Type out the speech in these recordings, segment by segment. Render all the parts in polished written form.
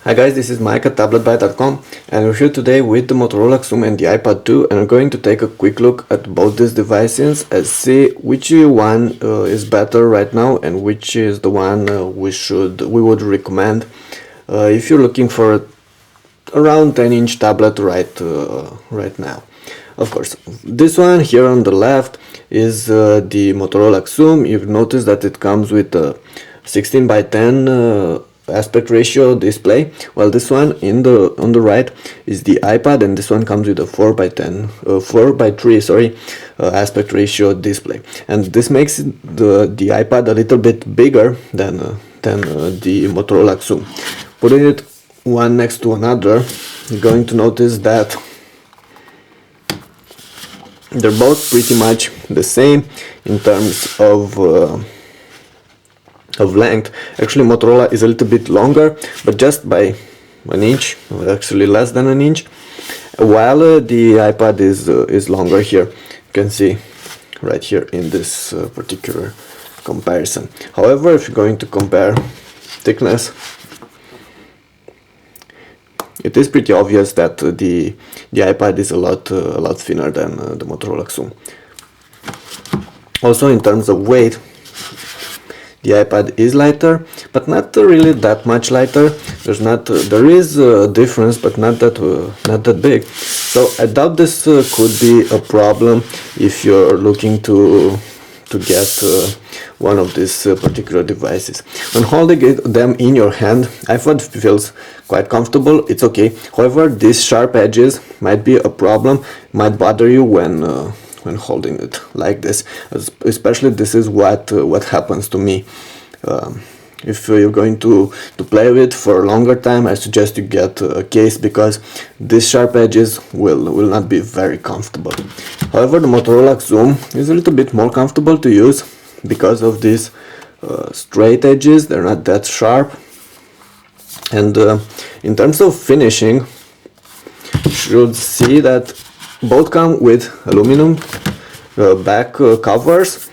Hi guys, this is Mike at tabletby.com and we're here today with the Motorola Xoom and the iPad 2, and we're going to take a quick look at both these devices and see which one is better right now and which is the one we would recommend if you're looking for around 10-inch tablet right now. Of course, this one here on the left is the Motorola Xoom. You've noticed that it comes with a 16 by 10 aspect ratio display, while this one on the right is the iPad, and this one comes with a 4 by 3 aspect ratio display, and this makes the iPad a little bit bigger than the Motorola Xoom. Putting it one next to another, you're going to notice that they're both pretty much the same in terms of length. Actually, Motorola is a little bit longer, but just by an inch, or actually less than an inch, while the iPad is longer here. You can see right here in this particular comparison. However, if you're going to compare thickness, it is pretty obvious that the iPad is a lot thinner than the Motorola Xoom. Also, in terms of weight, the iPad is lighter, but not really that much lighter. There is a difference, but not that big. So I doubt this could be a problem if you're looking to get one of these particular devices. When holding them in your hand, iPad feels quite comfortable. It's okay. However, these sharp edges might be a problem. Might bother you when holding it like this. Especially this is what happens to me. If you're going to play with it for a longer time, I suggest you get a case, because these sharp edges will not be very comfortable. However, the Motorola Xoom is a little bit more comfortable to use because of these straight edges. They're not that sharp, and in terms of finishing, you should see that both come with aluminum back covers.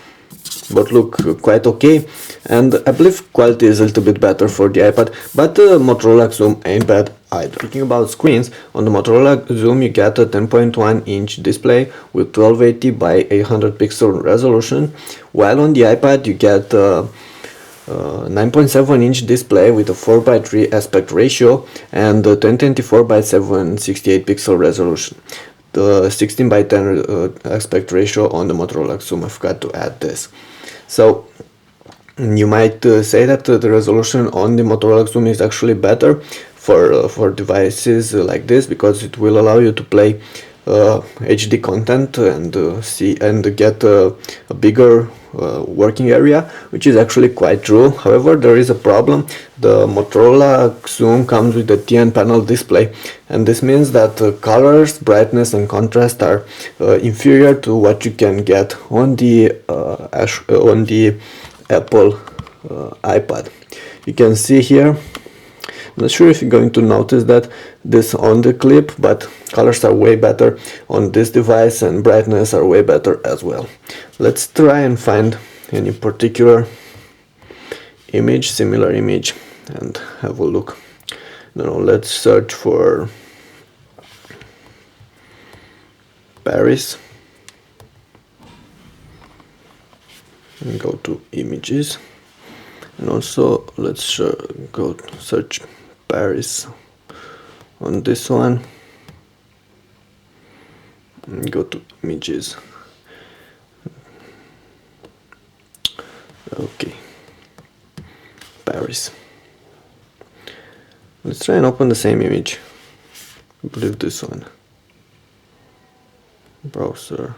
Both look quite okay, and I believe quality is a little bit better for the iPad, but the Motorola Xoom ain't bad either. Speaking about screens, on the Motorola Xoom you get a 10.1-inch display with 1280 by 800 pixel resolution, while on the iPad you get a 9.7-inch display with a 4 by 3 aspect ratio and a 1024 by 768 pixel resolution. The 16 by 10 aspect ratio on the Motorola Xoom, I forgot to add this. So you might say that the resolution on the Motorola Xoom is actually better for devices like this, because it will allow you to play HD content and see and get a bigger working area, which is actually quite true. However, there is a problem. The Motorola Xoom comes with a TN panel display, and this means that colors, brightness and contrast are inferior to what you can get on the Apple iPad. You can see here, I'm not sure if you're going to notice that this on the clip, but colors are way better on this device and brightness are way better as well. Let's try and find any particular image, similar image, and have a look. No, let's search for Paris and go to images, and also let's go search Paris on this one and go to images. Okay, Paris. Let's try and open the same image. I believe this one. Browser,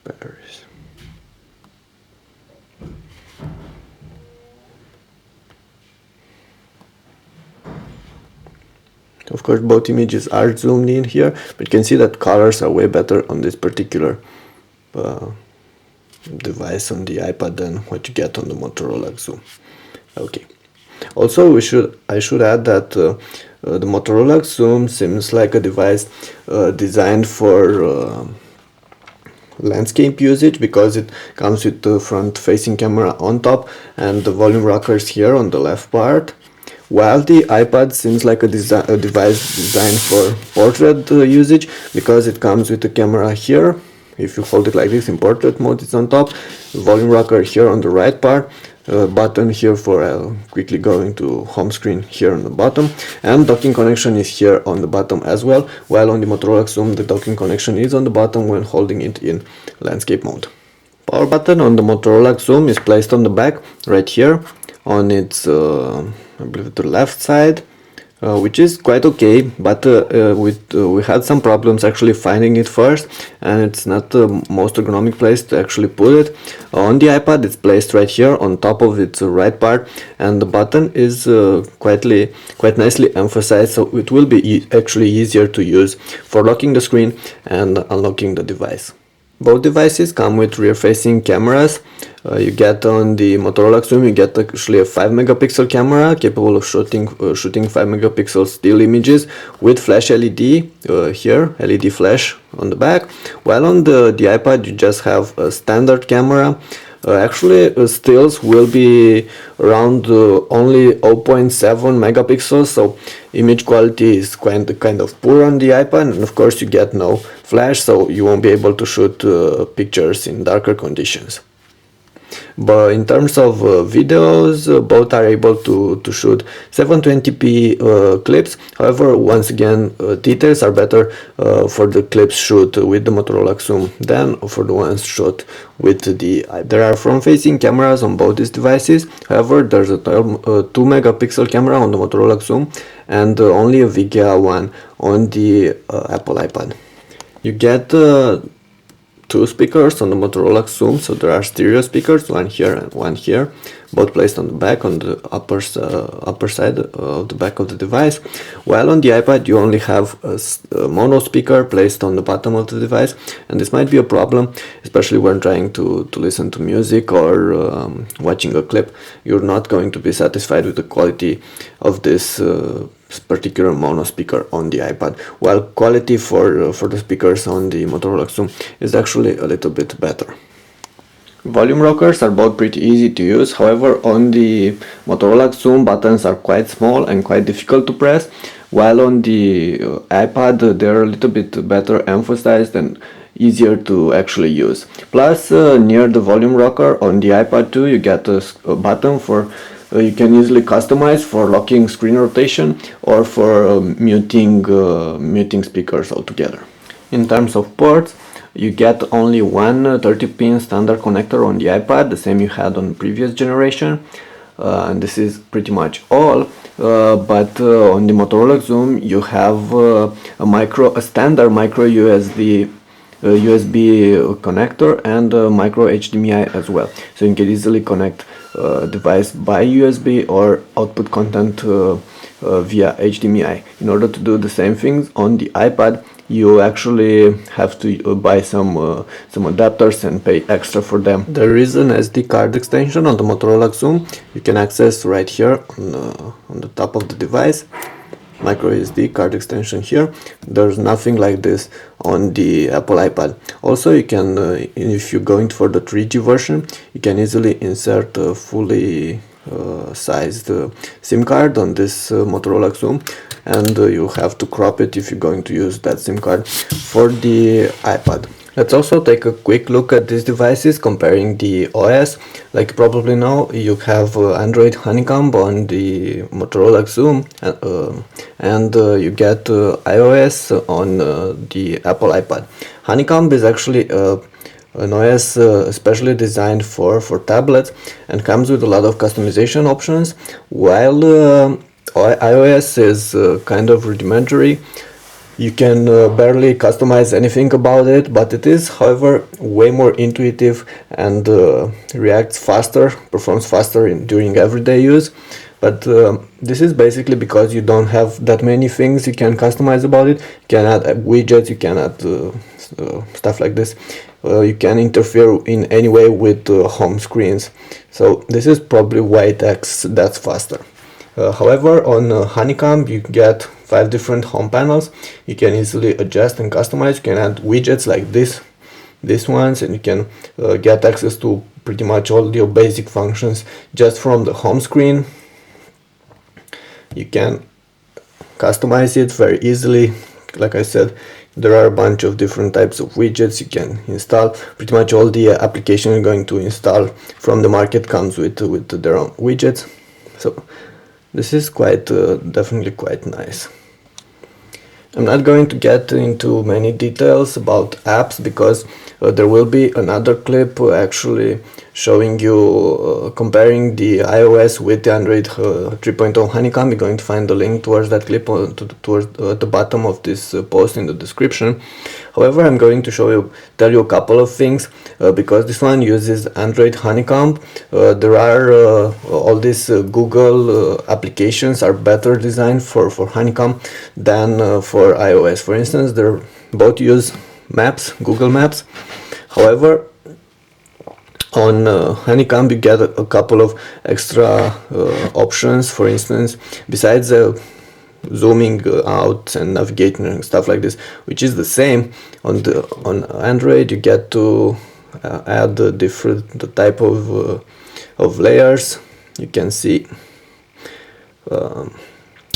Paris. Of course, both images are zoomed in here, but you can see that colors are way better on this particular device on the iPad than what you get on the Motorola Xoom. Okay. Also, I should add that the Motorola Xoom seems like a device designed for landscape usage, because it comes with the front facing camera on top and the volume rockers here on the left part. while the iPad seems like a device designed for portrait usage, because it comes with a camera here. If you hold it like this in portrait mode, it's on top, volume rocker here on the right part, button here for quickly going to home screen here on the bottom, and docking connection is here on the bottom as well, while on the Motorola Xoom the docking connection is on the bottom when holding it in landscape mode. Power button on the Motorola Xoom is placed on the back, right here, on its, I believe, the left side, which is quite okay, but we had some problems actually finding it first, and it's not the most ergonomic place to actually put it. On the iPad it's placed right here on top of its right part, and the button is quite nicely emphasized, so it will be actually easier to use for locking the screen and unlocking the device. Both devices come with rear-facing cameras. You get on the Motorola Xoom, you get actually a 5 megapixel camera capable of shooting 5 megapixel still images with flash LED here, LED flash on the back, while on the iPad you just have a standard camera. Stills will be around only 0.7 megapixels, so image quality is kind of poor on the iPad, and of course you get no flash, so you won't be able to shoot pictures in darker conditions. But in terms of videos, both are able to shoot 720p clips. However, once again, details are better for the clips shoot with the Motorola Xoom than for the ones shot with the iPad. There are front-facing cameras on both these devices. However, there's a 2 megapixel camera on the Motorola Xoom and only a VGA one on the Apple iPad. You get two speakers on the Motorola Xoom, so there are stereo speakers, one here and one here, both placed on the back, on the upper side of the back of the device, while on the iPad you only have a mono speaker placed on the bottom of the device, and this might be a problem, especially when trying to listen to music or watching a clip. You're not going to be satisfied with the quality of this particular mono speaker on the iPad, while quality for the speakers on the Motorola Xoom is actually a little bit better. Volume rockers are both pretty easy to use. However, on the Motorola Xoom buttons are quite small and quite difficult to press, while on the iPad they're a little bit better emphasized and easier to actually use. Plus, near the volume rocker on the iPad too, you get a button for you can easily customize for locking screen rotation or for muting speakers altogether. In terms of ports, you get only one 30-pin standard connector on the iPad, the same you had on the previous generation, and this is pretty much all. But on the Motorola Xoom you have a standard micro USB connector and micro HDMI as well, so you can easily connect device by USB or output content via HDMI. In order to do the same things on the iPad, you actually have to buy some adapters and pay extra for them. There is an SD card extension on the Motorola Xoom. You can access right here on the top of the device. Micro SD card extension here. There's nothing like this on the Apple iPad. Also, you can if you're going for the 3G version, you can easily insert a fully sized SIM card on this Motorola Xoom, and you have to crop it if you're going to use that SIM card for the iPad. Let's also take a quick look at these devices, comparing the OS. Like you probably know, you have Android Honeycomb on the Motorola Xoom, and you get iOS on the Apple iPad. Honeycomb is actually an OS especially designed for tablets and comes with a lot of customization options, while iOS is kind of rudimentary. You can barely customize anything about it, but it is, however, way more intuitive and reacts faster, performs faster during everyday use. But this is basically because you don't have that many things you can customize about it. You can add widgets, you can add stuff like this. You can interfere in any way with home screens. So this is probably why it acts that faster. However, on Honeycomb you get 5 different home panels. You can easily adjust and customize. You can add widgets like these ones, and you can get access to pretty much all your basic functions just from the home screen. You can customize it very easily. Like I said, there are a bunch of different types of widgets you can install. Pretty much all the application you're going to install from the market comes with their own widgets. So this is quite definitely quite nice. I'm not going to get into many details about apps because there will be another clip actually showing you comparing the iOS with the Android 3.0 Honeycomb. You're going to find the link towards that clip towards the bottom of this post in the description. However, I'm going to tell you a couple of things because this one uses Android Honeycomb. There are all these Google applications are better designed for Honeycomb than for iOS. For instance, they both use Maps, Google Maps. However, on Honeycomb you get a couple of extra options. For instance, besides zooming out and navigating and stuff like this, which is the same on Android, you get to add the type of layers. You can see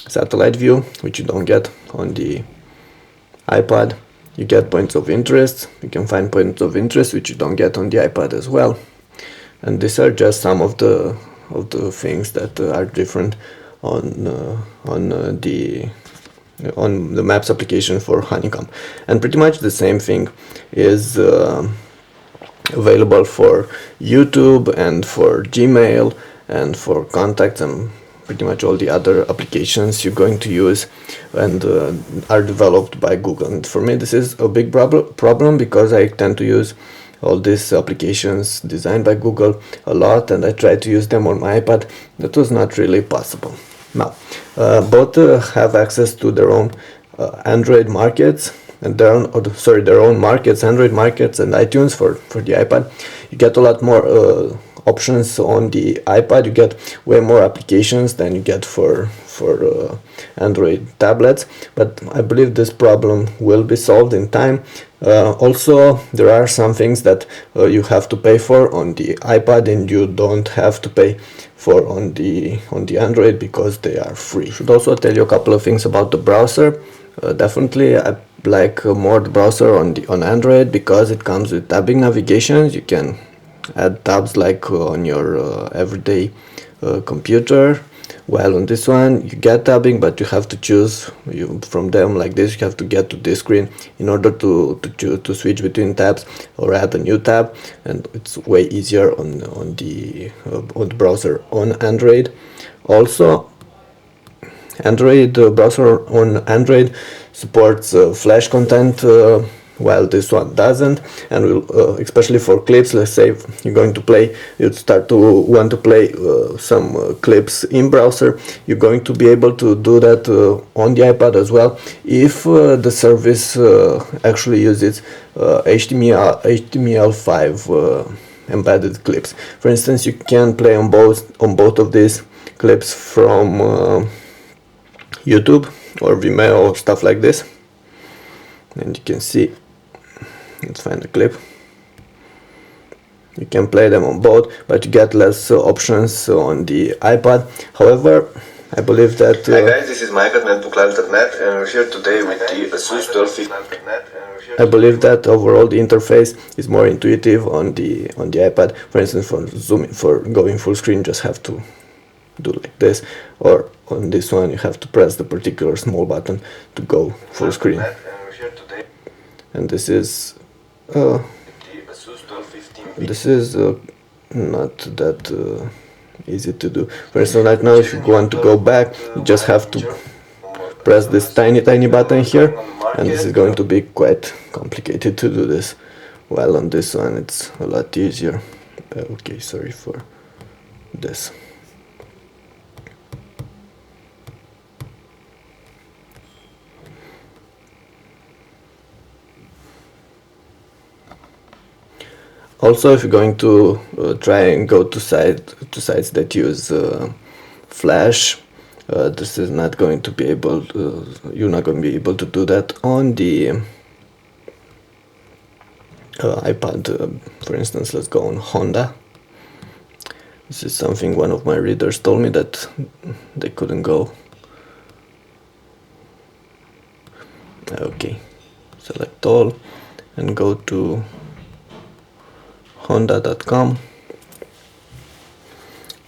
satellite view, which you don't get on the iPad. You get points of interest. You can find points of interest which you don't get on the iPad as well. And these are just some of the things that are different on the Maps application for Honeycomb. And pretty much the same thing is available for YouTube and for Gmail and for contacts and pretty much all the other applications you're going to use and are developed by Google. And for me this is a big problem because I tend to use all these applications designed by Google a lot, and I try to use them on my iPad. That was not really possible. Now, both have access to their own Android markets and their own markets, Android markets and iTunes for the iPad. You get a lot more options on the iPad. You get way more applications than you get for Android tablets, but I believe this problem will be solved in time. Also, there are some things that you have to pay for on the iPad and you don't have to pay for on the Android because they are free. I should also tell you a couple of things about the browser. Definitely I like more the browser on Android because it comes with tabbing navigations. You can add tabs like on your everyday computer. While on this one you get tabbing, but you have to choose from them like this. You have to get to this screen in order to switch between tabs or add a new tab, and it's way easier on the browser on Android. Also, Android browser on Android supports Flash content, while this one doesn't, and will especially for clips. Let's say you're going to play, you start to want to play some clips in browser, you're going to be able to do that on the iPad as well if the service actually uses HTML5 embedded clips. For instance, you can play on both of these clips from YouTube or Vimeo or stuff like this, and you can see. Let's find the clip. You can play them on both, but you get less options on the iPad. However, I believe that... Hi guys, this is Mike at netbooklive.net and we're here today with the Asus 1250. I believe that overall the interface is more intuitive on the iPad. For instance, for going full screen, just have to do like this, or on this one you have to press the particular small button to go full screen. And this is not that easy to do. For instance, right now if you want to go back, you just have to press this tiny button here, and this is going to be quite complicated to do this, while on this one it's a lot easier. Okay, sorry for this. Also, if you're going to try and go to sites that use Flash, this is not going to be able. You're not going to be able to do that on the iPad. For instance, let's go on Honda. This is something one of my readers told me that they couldn't go at all and go to honda.com,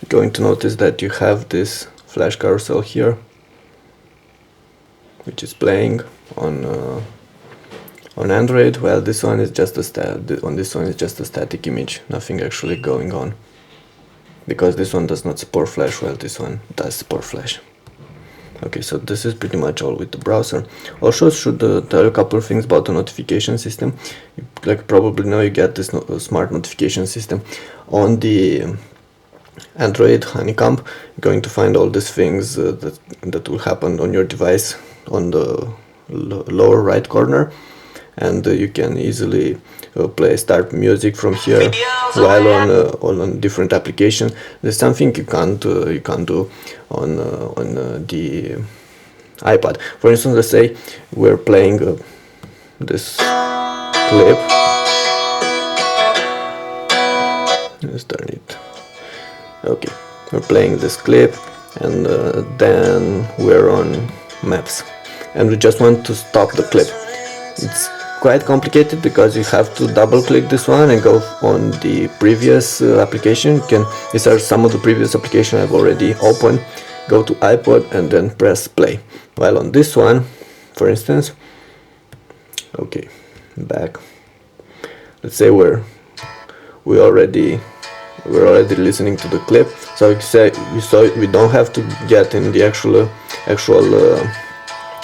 you're going to notice that you have this flash carousel here, which is playing on Android. Well, this one is just a static image, nothing actually going on, because this one does not support flash, while this one does support flash. Okay, so this is pretty much all with the browser. Also, should tell you a couple of things about the notification system. Like probably know, you get this smart notification system on the Android Honeycomb. You're going to find all these things that will happen on your device on the lower right corner, and you can easily start music from here while on different application. There's something you can't do on the iPad. For instance, let's say we're playing this clip. Let's turn it. Okay, we're playing this clip, and then we're on Maps, and we just want to stop the clip. It's quite complicated because you have to double click this one and go on the previous application. These are some of the previous applications I've already opened. Go to iPod and then press play. While on this one, for instance, okay, back. Let's say we're already listening to the clip. So we don't have to get in the actual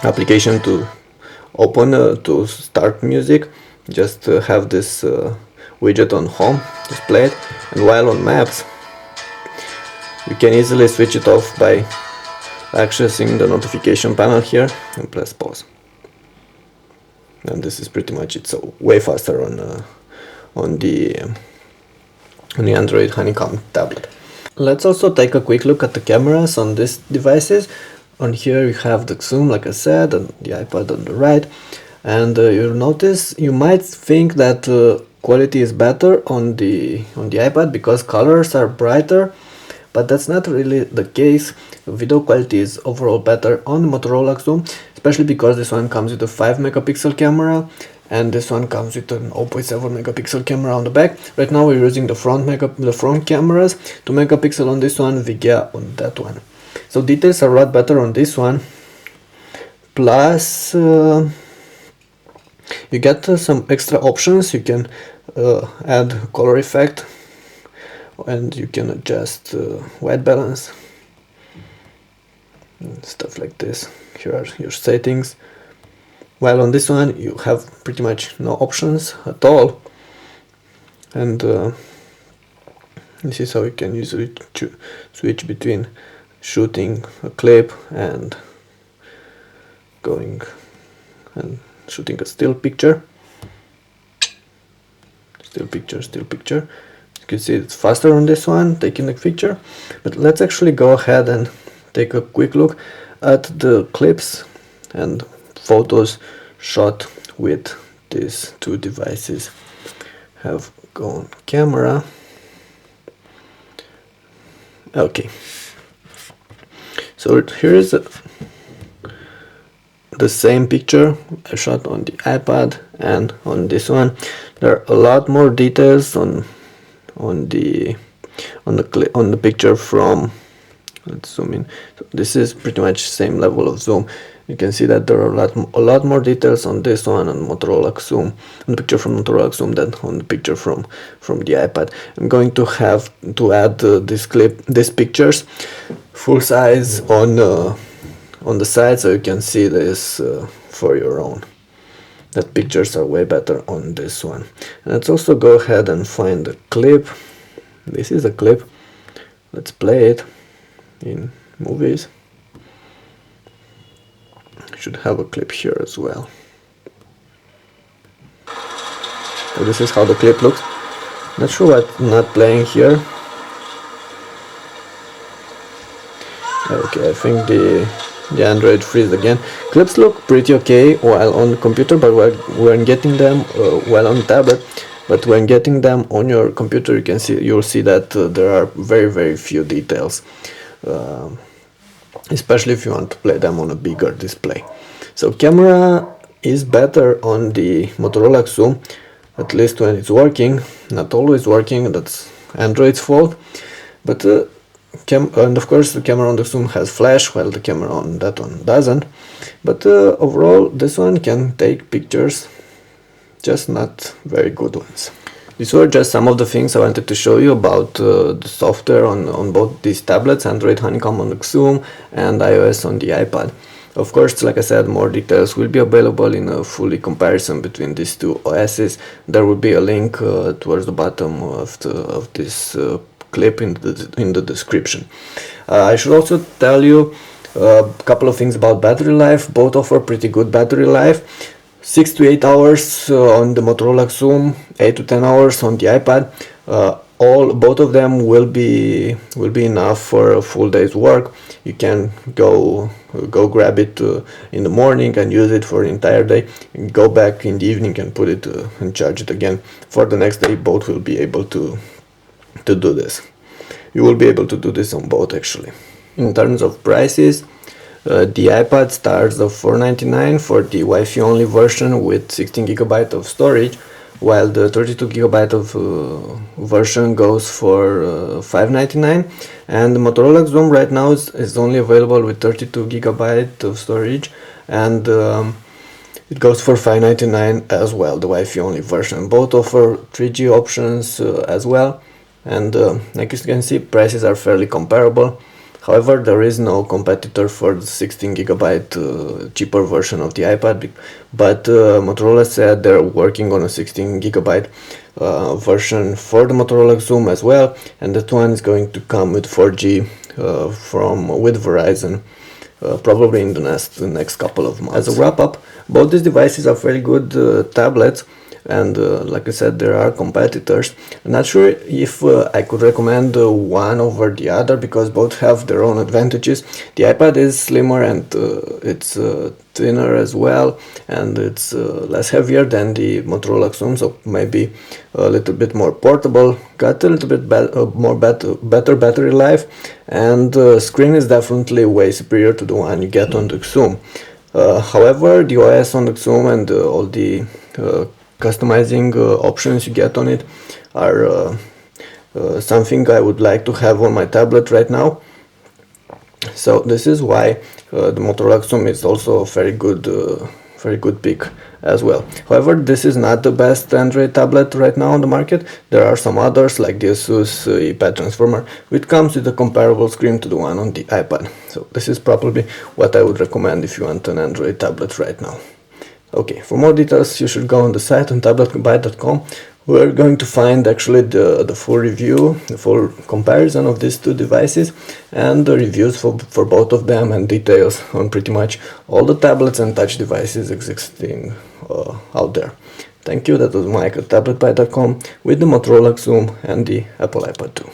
application to open to start music. Just have this widget on home, just play it, and while on Maps you can easily switch it off by accessing the notification panel here and press pause. And this is pretty much it. So way faster on the Android Honeycomb tablet. Let's also take a quick look at the cameras on these devices. On here you have the Xoom, like I said, and the iPad on the right, and you'll notice, you might think that quality is better on the iPad because colors are brighter, but that's not really the case. Video quality is overall better on the Motorola Xoom, especially because this one comes with a 5 megapixel camera and this one comes with an 0.7 megapixel camera on the back. Right now we're using the front cameras, 2 megapixel on this one, VGA on that one. So details are a lot better on this one, plus you get some extra options. You can add color effect, and you can adjust white balance and stuff like this. Here are your settings, while on this one you have pretty much no options at all, and this is how you can usually switch between shooting a clip and going and shooting a still picture. You can see it's faster on this one, taking the picture. But let's actually go ahead and take a quick look at the clips and photos shot with these two devices. Have go on camera. Okay. So here is the same picture I shot on the iPad and on this one. There are a lot more details on the picture from. Let's zoom in. So this is pretty much same level of zoom. You can see that there are a lot more details on this one on Motorola Xoom, on the picture from Motorola Xoom, than on the picture from the iPad. I'm going to have to add these pictures full size on the side, so you can see this for your own. That pictures are way better on this one. And let's also go ahead and find the clip. This is a clip. Let's play it in movies. Should have a clip here as well. So this is how the clip looks. Not sure what's not playing here. Okay, I think the Android freeze again. Clips look pretty okay while on the computer, but when getting them while on the tablet, but when getting them on your computer, you'll see that there are very few details. Especially if you want to play them on a bigger display. So camera is better on the Motorola Xoom, at least when it's working. Not always working, that's Android's fault. But and of course the camera on the Xoom has flash, while the camera on that one doesn't. But overall, this one can take pictures, just not very good ones. These were just some of the things I wanted to show you about the software on both these tablets, Android Honeycomb on the Xoom and iOS on the iPad. Of course, like I said, more details will be available in a fully comparison between these two OSs. There will be a link towards the bottom of this clip in the description. I should also tell you a couple of things about battery life. Both offer pretty good battery life. 6 to 8 hours on the Motorola Xoom, 8 to 10 hours on the iPad. Both of them will be enough for a full day's work. You can go grab it in the morning and use it for the entire day, and go back in the evening and put it and charge it again for the next day. Both will be able to do this. You will be able to do this on both, actually. In terms of prices, the iPad starts at $499 for the Wi-Fi only version with 16GB of storage, while the 32GB of version goes for $599, and the Motorola Xoom right now is only available with 32GB of storage, and it goes for $599 as well, the Wi-Fi only version. Both offer 3G options as well, and like you can see, prices are fairly comparable. However, there is no competitor for the 16GB cheaper version of the iPad, but Motorola said they're working on a 16GB version for the Motorola Xoom as well, and that one is going to come with 4G with Verizon, probably in the next couple of months. As a wrap up, both these devices are very good tablets, and like I said, there are competitors. I'm not sure if I could recommend one over the other, because both have their own advantages. The iPad is slimmer and it's thinner as well, and it's less heavier than the Motorola Xoom, so maybe a little bit more portable, got a little bit better battery life, and the screen is definitely way superior to the one you get on the Xoom. However, the OS on the Xoom and all the customizing options you get on it are something I would like to have on my tablet right now. So this is why the Motorola Xoom is also a very good pick as well. However, this is not the best Android tablet right now on the market. There are some others, like the Asus iPad Transformer, which comes with a comparable screen to the one on the iPad. So this is probably what I would recommend if you want an Android tablet right now. Okay, for more details you should go on the site on tabletbuy.com. We're going to find actually the full review, the full comparison of these two devices, and the reviews for both of them, and details on pretty much all the tablets and touch devices existing out there. Thank you, that was Mike at tabletbuy.com with the Motorola Xoom and the Apple iPad 2.